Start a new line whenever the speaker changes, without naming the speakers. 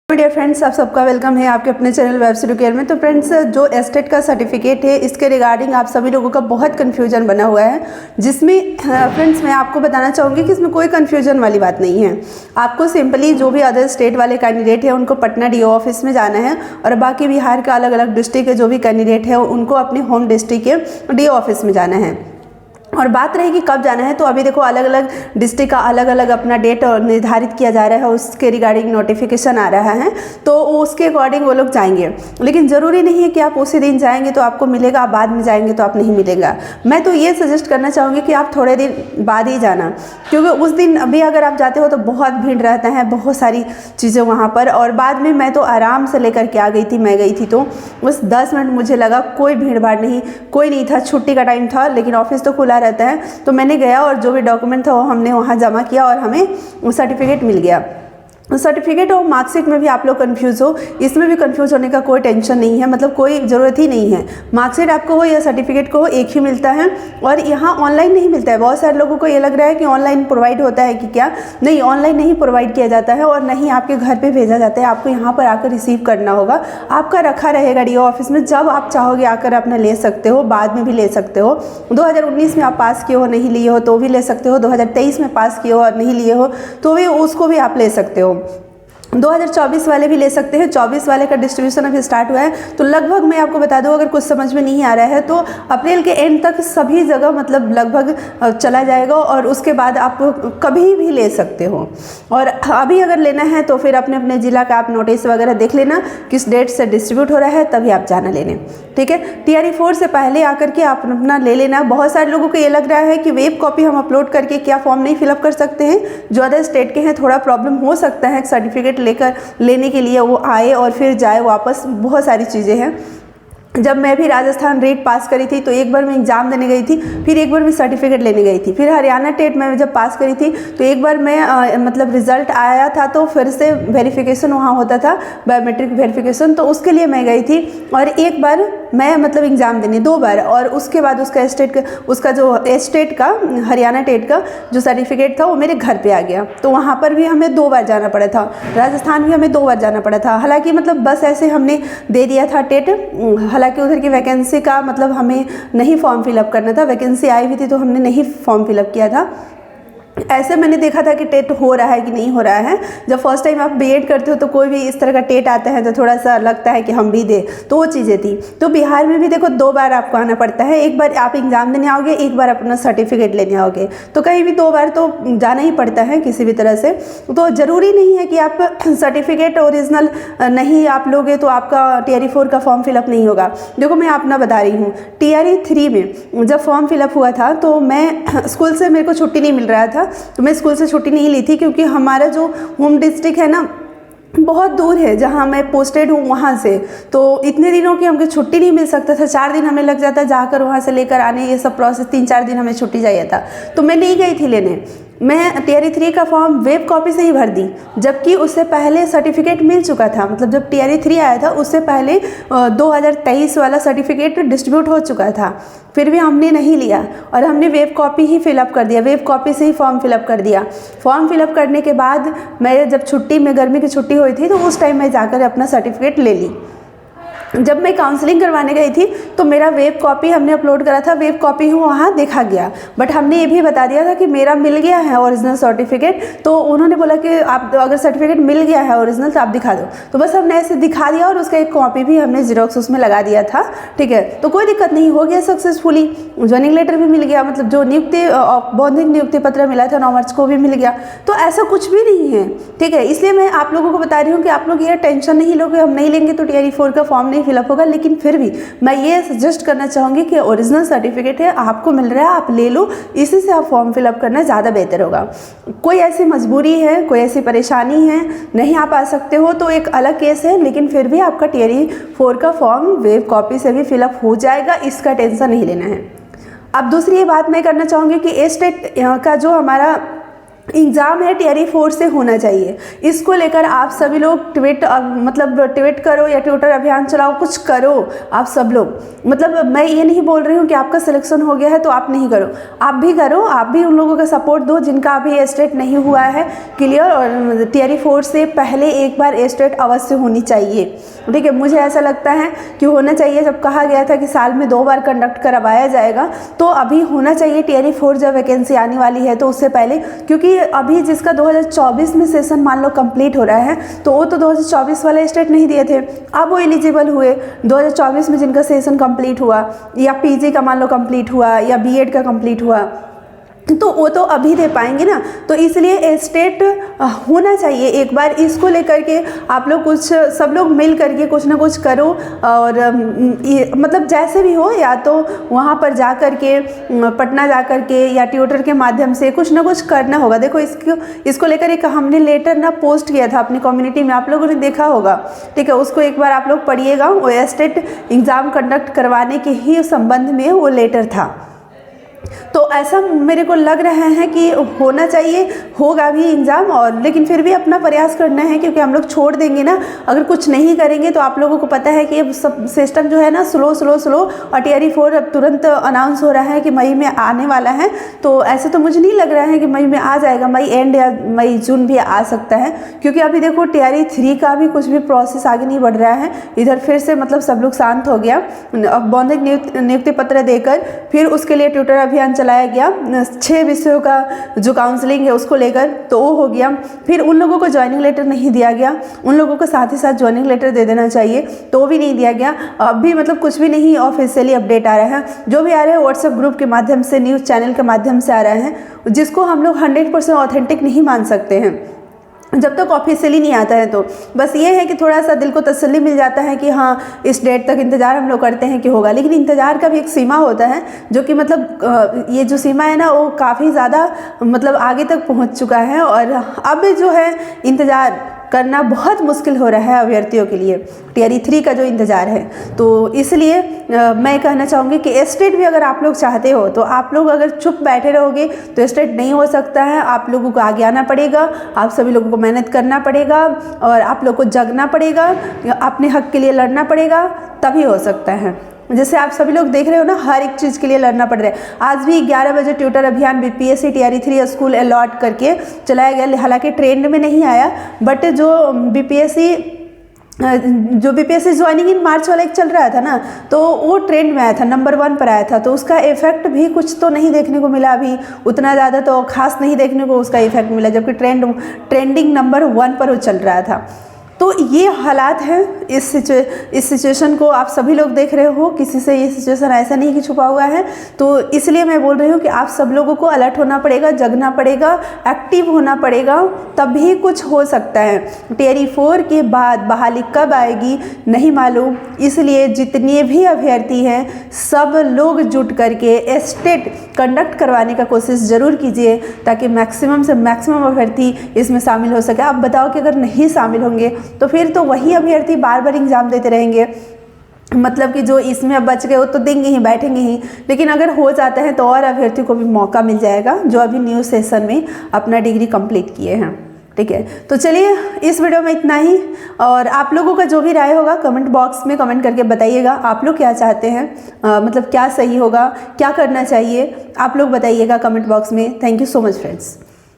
Dear friends, आप सबका welcome है आपके अपने चैनल वेब स्टडी केयर में। तो फ्रेंड्स, जो एस्टेट का सर्टिफिकेट है इसके रिगार्डिंग आप सभी लोगों का बहुत कन्फ्यूजन बना हुआ है, जिसमें फ्रेंड्स मैं आपको बताना चाहूँगी कि इसमें कोई कन्फ्यूजन वाली बात नहीं है। आपको सिंपली जो भी अदर स्टेट वाले कैंडिडेट हैं उनको पटना डीओ ऑफिस में जाना है, और बाकी बिहार का अलग अलग डिस्ट्रिक्ट के जो भी कैंडिडेट है उनको अपने होम डिस्ट्रिक्ट के डीओ ऑफिस में जाना है। और बात रहेगी कब जाना है, तो अभी देखो अलग अलग डिस्ट्रिक्ट का अलग अलग अपना डेट निर्धारित किया जा रहा है, उसके रिगार्डिंग नोटिफिकेशन आ रहा है, तो उसके अकॉर्डिंग वो लोग जाएंगे। लेकिन ज़रूरी नहीं है कि आप उसी दिन जाएंगे तो आपको मिलेगा, आप बाद में जाएंगे तो आप नहीं मिलेगा। मैं तो ये सजेस्ट करना चाहूँगी कि आप थोड़े दिन बाद ही जाना, क्योंकि उस दिन अभी अगर आप जाते हो तो बहुत भीड़ रहता है, बहुत सारी चीज़ें वहाँ पर। और बाद में मैं तो आराम से लेकर के आ गई थी, मैं गई थी तो बस 10 मिनट मुझे लगा, कोई भीड़ भाड़ नहीं, कोई नहीं था, छुट्टी का टाइम था लेकिन ऑफिस तो खुला रहता है। तो मैंने गया और जो भी डॉक्यूमेंट था वो हमने वहाँ जमा किया और हमें सर्टिफिकेट मिल गया। सर्टिफिकेट और मार्कशीट में भी आप लोग कंफ्यूज हो, इसमें भी कंफ्यूज होने का कोई टेंशन नहीं है, मतलब कोई ज़रूरत ही नहीं है। मार्कशीट आपको हो या सर्टिफिकेट को हो एक ही मिलता है, और यहाँ ऑनलाइन नहीं मिलता है। बहुत सारे लोगों को ये लग रहा है कि ऑनलाइन प्रोवाइड होता है कि क्या, नहीं, ऑनलाइन नहीं प्रोवाइड किया जाता है और नहीं आपके घर पे भेजा जाता है। आपको यहाँ पर आकर रिसीव करना होगा, आपका रखा रहेगा डीओ ऑफिस में, जब आप चाहोगे आकर अपना ले सकते हो, बाद में भी ले सकते हो। 2019 में आप पास किए हो नहीं लिए हो तो भी ले सकते हो, 2023 में पास किए हो और नहीं लिए हो तो भी उसको भी आप ले सकते हो। 2024 वाले भी ले सकते हैं। 24 वाले का डिस्ट्रीब्यूशन अभी स्टार्ट हुआ है, तो लगभग मैं आपको बता दूं, अगर कुछ समझ में नहीं आ रहा है तो अप्रैल के एंड तक सभी जगह मतलब लगभग चला जाएगा, और उसके बाद आप कभी भी ले सकते हो। और अभी अगर लेना है तो फिर अपने अपने ज़िला का आप नोटिस वगैरह देख लेना किस डेट से डिस्ट्रीब्यूट हो रहा है, तभी आप जाना लेने, ठीक है। TRE 4 से पहले आकर के आप अपना ले लेना। बहुत सारे लोगों को ये लग रहा है कि वेब कॉपी हम अपलोड करके क्या फॉर्म नहीं फिलअप कर सकते हैं। जो अदर स्टेट के हैं थोड़ा प्रॉब्लम हो सकता है सर्टिफिकेट लेकर लेने के लिए, वो आए और फिर जाए वापस, बहुत सारी चीज़ें हैं। जब मैं भी राजस्थान रेट पास करी थी तो एक बार मैं एग्ज़ाम देने गई थी, फिर एक बार मैं सर्टिफिकेट लेने गई थी। फिर हरियाणा टेट में जब पास करी थी तो एक बार मैं मतलब रिज़ल्ट आया था तो फिर से वेरिफिकेशन वहाँ होता था, बायोमेट्रिक वेरिफिकेशन, तो उसके लिए मैं गई थी। और एक बार मैं मतलब एग्ज़ाम देने 2 बार, और उसके बाद उसका स्टेट का हरियाणा टेट का जो सर्टिफिकेट था वो मेरे घर पर आ गया। तो वहाँ पर भी हमें 2 बार जाना पड़ा था, राजस्थान भी हमें 2 बार जाना पड़ा था। हालाँकि मतलब बस ऐसे हमने दे दिया था टेट, हालांकि उधर की वैकेंसी का मतलब हमें नहीं फॉर्म फिलअप करना था, वैकेंसी आई हुई थी तो हमने नहीं फॉर्म फिलअप किया था। ऐसे मैंने देखा था कि टेट हो रहा है कि नहीं हो रहा है। जब फर्स्ट टाइम आप बीएड करते हो तो कोई भी इस तरह का टेट आता है तो थोड़ा सा लगता है कि हम भी दे, तो वो चीज़ें थी। तो बिहार में भी देखो 2 बार आपको आना पड़ता है, एक बार आप एग्ज़ाम देने आओगे, एक बार अपना सर्टिफिकेट लेने आओगे, तो कहीं भी 2 बार तो जाना ही पड़ता है किसी भी तरह से। तो ज़रूरी नहीं है कि आप सर्टिफिकेट ओरिजिनल नहीं आप लोगे तो आपका TRE 4 का फॉर्म फिलअप नहीं होगा। देखो मैं अपना बता रही हूँ, TRE 3 में जब फॉर्म फिलअप हुआ था तो मैं स्कूल से, मेरे को छुट्टी नहीं मिल रहा था, तो मैं स्कूल से छुट्टी नहीं ली थी, क्योंकि हमारा जो होम डिस्ट्रिक्ट है ना बहुत दूर है जहाँ मैं पोस्टेड हूँ वहाँ से, तो इतने दिनों की हमको छुट्टी नहीं मिल सकता था। 4 दिन हमें लग जाता जाकर वहाँ से लेकर आने, ये सब प्रोसेस 3-4 दिन हमें छुट्टी चाहिए था, तो मैं नहीं गई थी लेने। मैं TRE 3 का फॉर्म वेब कॉपी से ही भर दी, जबकि उससे पहले सर्टिफिकेट मिल चुका था। मतलब जब TRE 3 आया था उससे पहले 2023 वाला सर्टिफिकेट डिस्ट्रीब्यूट हो चुका था, फिर भी हमने नहीं लिया और हमने वेब कॉपी ही फिलअप कर दिया, वेब कॉपी से ही फॉर्म फिलअप कर दिया। फॉर्म फिलअप करने के बाद मैं जब छुट्टी में, गर्मी की छुट्टी हुई थी, तो उस टाइम मैं जाकर अपना सर्टिफिकेट ले ली। जब मैं काउंसलिंग करवाने गई थी तो मेरा वेब कॉपी हमने अपलोड करा था, वेब कॉपी वहाँ देखा गया, बट हमने ये भी बता दिया था कि मेरा मिल गया है ओरिजिनल सर्टिफिकेट। तो उन्होंने बोला कि आप अगर सर्टिफिकेट मिल गया है ओरिजिनल तो आप दिखा दो, तो बस हमने ऐसे दिखा दिया और उसका एक कॉपी भी हमने जीरोक्स उसमें लगा दिया था, ठीक है। तो कोई दिक्कत नहीं, हो गया सक्सेसफुली। ज्वाइनिंग लेटर भी मिल गया, मतलब जो नियुक्ति बौद्धिक नियुक्ति पत्र मिला था 9 मार्च को भी मिल गया। तो ऐसा कुछ भी नहीं है, ठीक है। इसलिए मैं आप लोगों को बता रही हूँ कि आप लोग ये टेंशन नहीं लो कि हम नहीं लेंगे तो TRE 4 का फॉर्म फिलअप होगा। लेकिन फिर भी मैं ये सजेस्ट करना चाहूँगी कि ओरिजिनल सर्टिफिकेट है, आपको मिल रहा है, आप ले लो, इसी से आप फॉर्म फिलअप करना ज़्यादा बेहतर होगा। कोई ऐसी मजबूरी है, कोई ऐसी परेशानी है, नहीं आप आ सकते हो तो एक अलग केस है, लेकिन फिर भी आपका TRE 4 का फॉर्म वेब कॉपी से भी फिलअप हो जाएगा, इसका टेंशन नहीं लेना है। अब दूसरी ये बात मैं करना चाहूँगी कि स्टेट का जो हमारा एग्ज़ाम है टियर 4 से होना चाहिए। इसको लेकर आप सभी लोग ट्वीट करो या ट्विटर अभियान चलाओ, कुछ करो आप सब लोग। मतलब मैं ये नहीं बोल रही हूँ कि आपका सिलेक्शन हो गया है तो आप नहीं करो, आप भी करो, आप भी उन लोगों का सपोर्ट दो जिनका अभी स्टेट नहीं हुआ है क्लियर। और टियर 4 से पहले एक बार स्टेट अवश्य होनी चाहिए, ठीक है। मुझे ऐसा लगता है कि होना चाहिए। जब कहा गया था कि साल में 2 बार कंडक्ट करवाया जाएगा तो अभी होना चाहिए टियर 4 जब वैकेंसी आने वाली है तो उससे पहले, क्योंकि अभी जिसका 2024 में सेशन मान लो कंप्लीट हो रहा है तो वो तो 2024 वाले स्टेट नहीं दिए थे, अब वो एलिजिबल हुए 2024 में जिनका सेशन कंप्लीट हुआ, या पीजी का मान लो कंप्लीट हुआ, या बीएड का कंप्लीट हुआ, तो वो तो अभी दे पाएंगे ना। तो इसलिए स्टेट होना चाहिए एक बार। इसको लेकर के आप लोग कुछ सब लोग मिल करके कुछ ना कुछ करो। और मतलब जैसे भी हो, या तो वहाँ पर जा कर के पटना जा कर के या ट्विटर के माध्यम से कुछ ना कुछ करना होगा। देखो इसको लेकर एक हमने लेटर ना पोस्ट किया था अपनी कम्युनिटी में, आप लोगों ने देखा होगा, ठीक है। उसको एक बार आप लोग पढ़िएगा। वो स्टेट एग्ज़ाम कंडक्ट करवाने के ही संबंध में वो लेटर था। तो ऐसा मेरे को लग रहा है कि होना चाहिए, होगा भी एग्ज़ाम। और लेकिन फिर भी अपना प्रयास करना है, क्योंकि हम लोग छोड़ देंगे ना, अगर कुछ नहीं करेंगे तो आप लोगों को पता है कि ये सब सिस्टम जो है ना स्लो। और टियर 4 अब तुरंत अनाउंस हो रहा है कि मई में आने वाला है। तो ऐसे तो मुझे नहीं लग रहा है कि मई में आ जाएगा, मई एंड या मई जून भी आ सकता है। क्योंकि अभी देखो टियर 3 का भी कुछ भी प्रोसेस आगे नहीं बढ़ रहा है। इधर फिर से मतलब सब लोग शांत हो गया, अब बौद्धिक नियुक्ति पत्र देकर फिर उसके लिए ट्विटर अभियान चलाया गया 6 विषयों का जो काउंसलिंग है उसको लेकर, तो वो हो गया। फिर उन लोगों को ज्वाइनिंग लेटर नहीं दिया गया, उन लोगों को साथ ही साथ ज्वाइनिंग लेटर दे देना चाहिए, तो वो भी नहीं दिया गया। अभी मतलब कुछ भी नहीं ऑफिशियली अपडेट आ रहा है। जो भी आ रहा है व्हाट्सएप ग्रुप के माध्यम से, न्यूज़ चैनल के माध्यम से आ रहा है, जिसको हम लोग 100% ऑथेंटिक नहीं मान सकते हैं जब तक ऑफिशियली नहीं आता है। तो बस ये है कि थोड़ा सा दिल को तसल्ली मिल जाता है कि हाँ इस डेट तक इंतज़ार हम लोग करते हैं कि होगा। लेकिन इंतज़ार का भी एक सीमा होता है, जो कि मतलब ये जो सीमा है ना वो काफ़ी ज़्यादा मतलब आगे तक पहुंच चुका है। और अब जो है इंतज़ार करना बहुत मुश्किल हो रहा है अभ्यर्थियों के लिए, टियर 3 का जो इंतज़ार है। तो इसलिए मैं कहना चाहूँगी कि स्टेट भी अगर आप लोग चाहते हो तो आप लोग अगर चुप बैठे रहोगे तो स्टेट नहीं हो सकता है। आप लोगों को आगे आना पड़ेगा, आप सभी लोगों को मेहनत करना पड़ेगा, और आप लोग को जगना पड़ेगा, अपने हक के लिए लड़ना पड़ेगा, तभी हो सकता है। जैसे आप सभी लोग देख रहे हो ना, हर एक चीज़ के लिए लड़ना पड़ रहा है। आज भी 11 बजे ट्विटर अभियान बीपीएससी टियर 3 स्कूल अलॉट करके चलाया गया, हालांकि ट्रेंड में नहीं आया, बट जो बीपीएससी ज्वाइनिंग इन मार्च वाला एक चल रहा था ना, तो वो ट्रेंड में आया था, नंबर 1 पर आया था। तो उसका इफेक्ट भी कुछ तो नहीं देखने को मिला, अभी उतना ज़्यादा तो खास नहीं देखने को उसका इफेक्ट मिला, जबकि ट्रेंडिंग नंबर 1 पर वो चल रहा था। तो ये हालात हैं। इस सिचुएशन को आप सभी लोग देख रहे हो, किसी से ये सिचुएशन ऐसा नहीं कि छुपा हुआ है। तो इसलिए मैं बोल रही हूँ कि आप सब लोगों को अलर्ट होना पड़ेगा, जगना पड़ेगा, एक्टिव होना पड़ेगा, तभी कुछ हो सकता है। टियर 4 के बाद बहाली कब आएगी नहीं मालूम, इसलिए जितने भी अभ्यर्थी हैं सब लोग जुट करके स्टेट कंडक्ट करवाने का कोशिश ज़रूर कीजिए, ताकि मैक्सिमम से मैक्सिमम अभ्यर्थी इसमें शामिल हो सके। आप बताओ कि अगर नहीं शामिल होंगे तो फिर तो वही अभ्यर्थी बार बार एग्जाम देते रहेंगे, मतलब कि जो इसमें अब बच गए वो तो देंगे ही, बैठेंगे ही। लेकिन अगर हो जाता है तो और अभ्यर्थी को भी मौका मिल जाएगा जो अभी न्यू सेशन में अपना डिग्री कंप्लीट किए हैं, ठीक है। तो चलिए इस वीडियो में इतना ही, और आप लोगों का जो भी राय होगा कमेंट बॉक्स में कमेंट करके बताइएगा। आप लोग क्या चाहते हैं, मतलब क्या सही होगा, क्या करना चाहिए, आप लोग बताइएगा कमेंट बॉक्स में। Thank you so much friends.